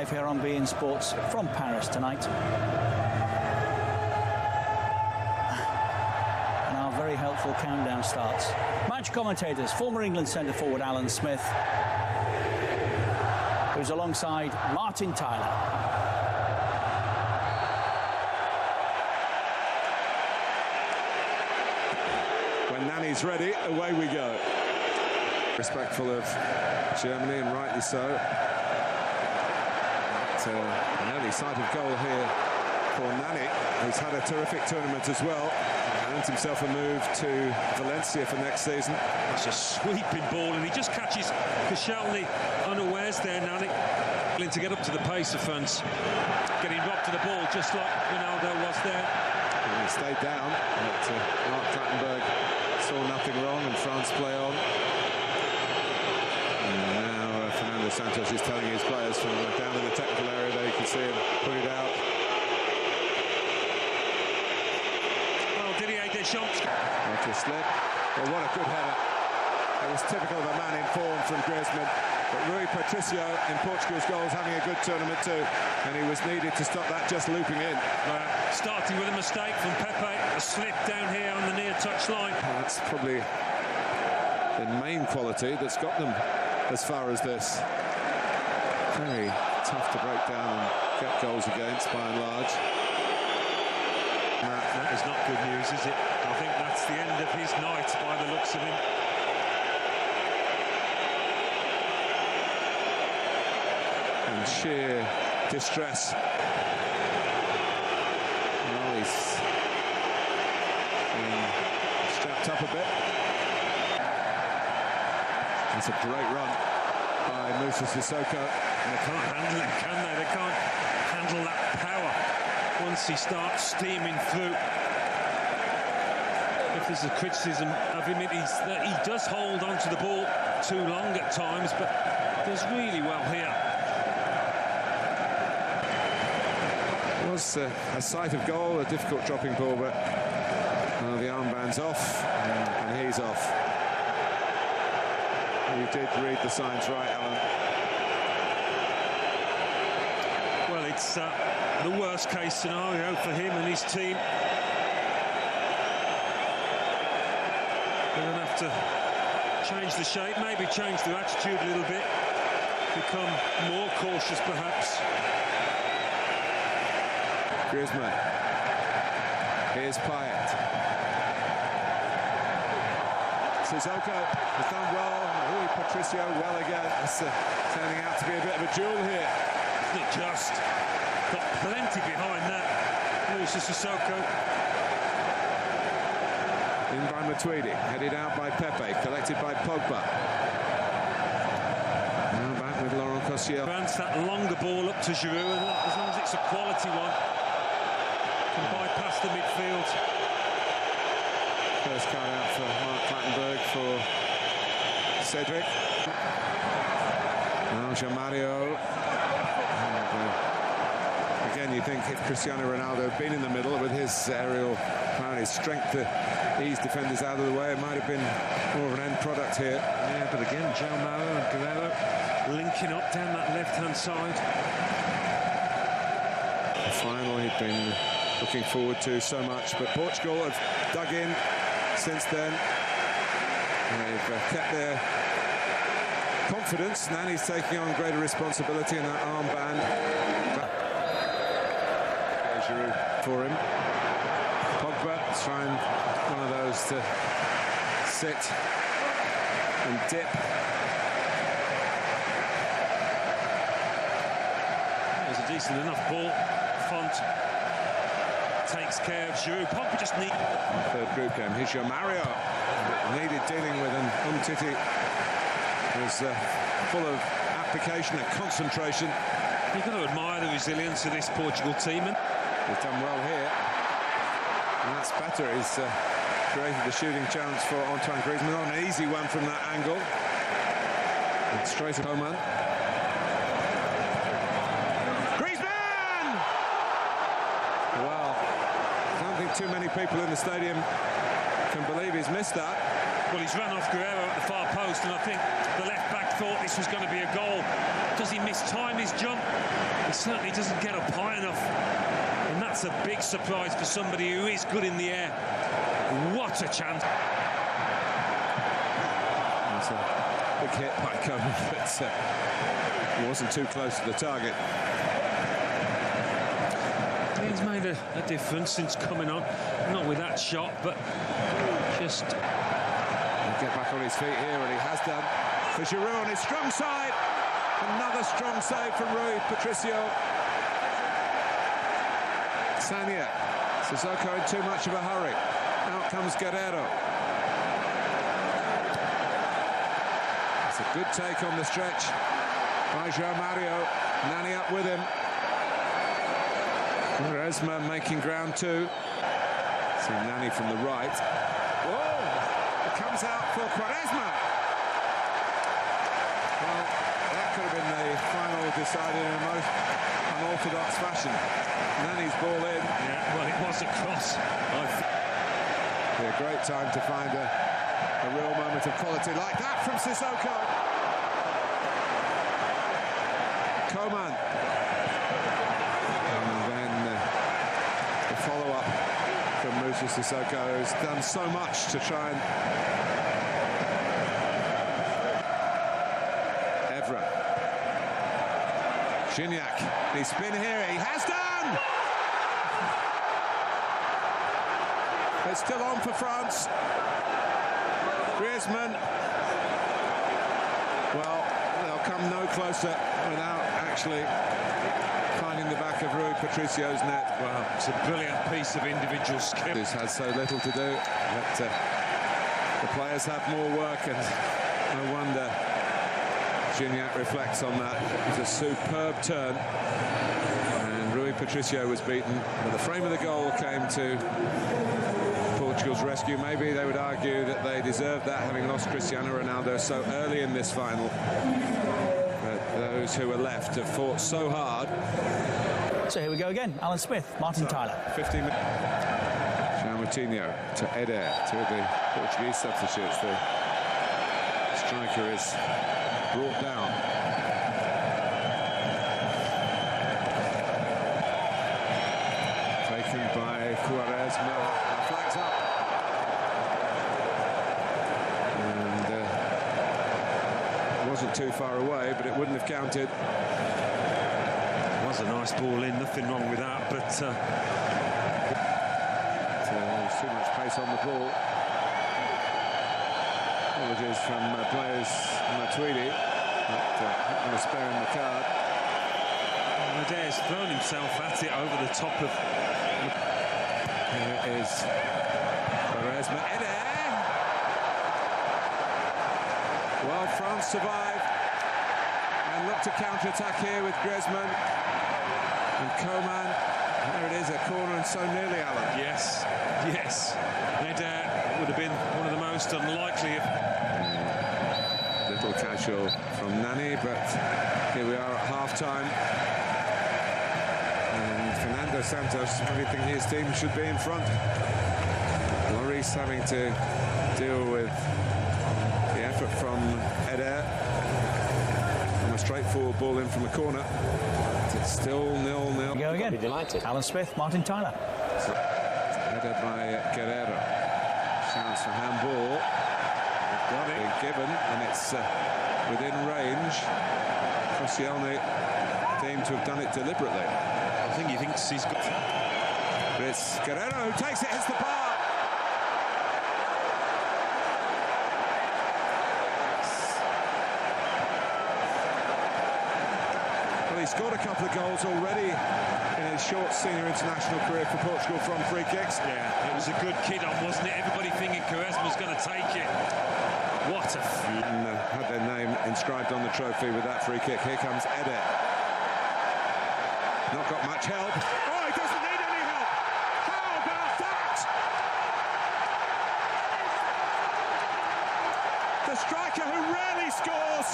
live here on beIN Sports from Paris tonight. And our very helpful countdown starts. Match commentators, former England centre-forward Alan Smith, who's alongside Martin Tyler. When Nani's ready, away we go. Respectful of Germany, and rightly so. But, an early sight of goal here for Nani, who's had a terrific tournament as well. Earned himself a move to Valencia for next season. It's a sweeping ball, and he just catches Koscielny unawares there, Nani. To get up to the pace of France, getting robbed to the ball just like Ronaldo was there. And he stayed down, but Mark Clattenburg saw nothing wrong, and France play on. And now Fernando Santos is telling his players from down in the technical area there, you can see him put it out. Well, Didier Deschamps. Not a slip. Well, what a good header. It was typical of a man in form from Griezmann. But Rui Patricio in Portugal's goals having a good tournament too, and he was needed to stop that just looping in. Starting with a mistake from Pepe, a slip down here on the near touch line. That's probably the main quality that's got them as far as this. Very tough to break down and get goals against by and large. That is not good news, is it? I think that's the end of his night by the looks of him. And sheer distress. Well, he's strapped up a bit. That's a great run by Moussa Sissoko. And they can't handle it, can they? They can't handle that power once he starts steaming through. If there's a criticism of him, it is that he does hold onto the ball too long at times, but does really well here. Was a sight of goal, a difficult dropping ball, but the armband's off and he's off. You did read the signs right, Alan. Well, it's the worst case scenario for him and his team. They're going to have to change the shape, maybe change their attitude a little bit, become more cautious perhaps. Griezmann. Here's Payet. Sissoko has done well. Rui Patricio well again. It's turning out to be a bit of a duel here. Isn't it just? Got plenty behind that. Moussa Sissoko. In by Matuidi. Headed out by Pepe. Collected by Pogba. Now back with Laurent Koscielny. Bounce that longer ball up to Giroud, and as long as it's a quality one, can bypass the midfield. First card out for Mark Clattenburg for Cedric. Now Jean-Mario. Again, you think if Cristiano Ronaldo had been in the middle with his aerial power and his strength to ease defenders out of the way, it might have been more of an end product here. Yeah, but again, Jean-Mario and Guerrero linking up down that left-hand side. The final he'd been looking forward to so much, but Portugal have dug in since then. They've kept their confidence. Nani's taking on greater responsibility in that armband. Giroud for him. Pogba trying one of those to sit and dip. It was a decent enough ball. Font takes care of Giroud. Pogba just needs... Third group game. Here's Mario. Needed dealing with, and Umtiti was full of application and concentration. You've got to admire the resilience of this Portugal team. And they've done well here. And that's better. He's created the shooting chance for Antoine Griezmann. Not an easy one from that angle. And straight at Oman. Too many people in the stadium can believe he's missed that. Well, he's run off Guerrero at the far post, and I think the left back thought this was going to be a goal. Doesn't Does he mistime his jump? He certainly doesn't get up high enough. And that's a big surprise for somebody who is good in the air. What a chance. That's a big hit by Coman, but it wasn't too close to the target. He's made a difference since coming on. Not with that shot, but just... He'll get back on his feet here, and he has done. For Giroud on his strong side. Another strong save from Rui Patricio. Sanya. Sissoko in too much of a hurry. Out comes Guerrero. It's a good take on the stretch by João Mario. Nani up with him. Quaresma making ground too. See Nani from the right. Whoa! It comes out for Quaresma. Well, that could have been the final decided in a most unorthodox fashion. Nani's ball in. Yeah, well, it was a cross. Be a great time to find a real moment of quality like that from Sissoko. Coman. And then the follow-up from Moussa Sissoko, who's done so much to try and... Evra. Gignac. He's spin here. He has done! It's still on for France. Griezmann. Well, they'll come no closer without actually finding the back of Rui Patricio's net. Well, it's a brilliant piece of individual skill. This has so little to do, but the players have more work, and no wonder Gignac reflects on that. It was a superb turn, and Rui Patricio was beaten. But the frame of the goal came to Portugal's rescue. Maybe they would argue that they deserved that, having lost Cristiano Ronaldo so early in this final. But those who were left have fought so hard. So here we go again. Alan Smith, Martin Tyler. 15 minutes. João Moutinho to Eder, two of the Portuguese substitutes. The striker is brought down. Taken by Quaresma. Flags up. And wasn't too far away, but it wouldn't have counted. It was a nice ball in, nothing wrong with that, but there's too much pace on the ball. Apologies from players Matuidi, but not sparing the card. Eder's thrown himself at it over the top of... Here is Quaresma. Eder! Well, France survive and look to counter-attack here with Griezmann and Coman. There it is, a corner, and so nearly, Alan. Yes, yes. Eder would have been one of the most unlikely of... Little casual from Nani, but here we are at half-time. And Fernando Santos, everything his team should be in front. Lloris having to deal with the effort from Eder. And a straightforward ball in from the corner. It's still 0-0. Go again. Alan Smith, Martin Tyler. Headed by Guerrero. Chance for handball. Been given, and it's within range. Koscielny deemed to have done it deliberately. I think he thinks he's got... But it's Guerrero who takes it, hits the bar. Well, he scored a couple of goals already in his short senior international career for Portugal from free kicks. Yeah, it was a good kid on, wasn't it? Everybody thinking Quaresma's going to take it. What a... Had their name inscribed on the trophy with that free kick. Here comes Eder. Not got much help. Oh, he doesn't need any help. How about that? The striker who rarely scores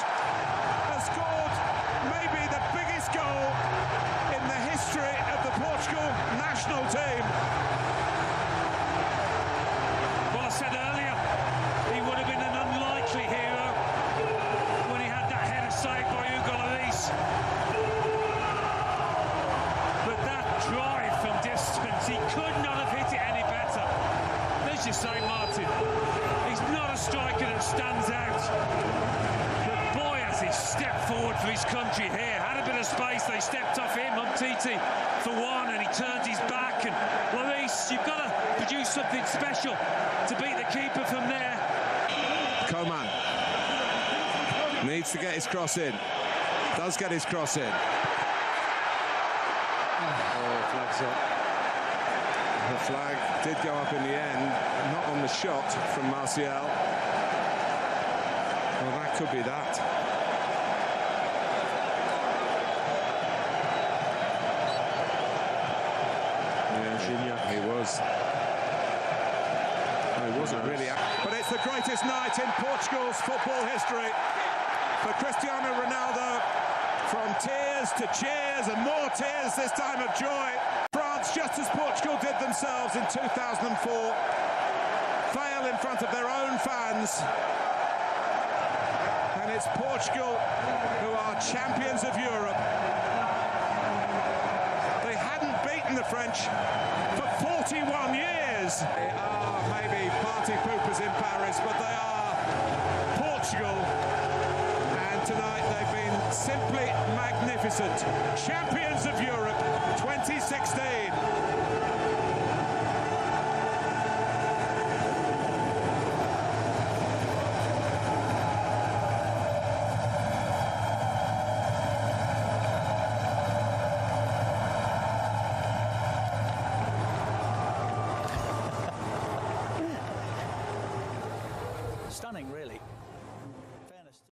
has scored maybe the biggest goal in the history of the Portugal national team. Well, I said earlier, he would have been an unlikely hero when he had that header saved by Hugo Lloris. country here. Had a bit of space, they stepped off him, Umtiti for one, and he turns his back. And Luis, you've got to produce something special to beat the keeper from there. Coman needs to get his cross in. Does get his cross in. Oh, flag's up. The flag did go up in the end, not on the shot from Martial. Well, that could be that. Yeah, he was. Well, he wasn't really. But it's the greatest night in Portugal's football history for Cristiano Ronaldo. From tears to cheers and more tears, this time of joy. France, just as Portugal did themselves in 2004, fail in front of their own fans. And it's Portugal who are champions of Europe. They hadn't beaten the French for 41 years. They are maybe party poopers in Paris, but they are Portugal. And tonight they've been simply magnificent. Champions of Europe 2016. Stunning.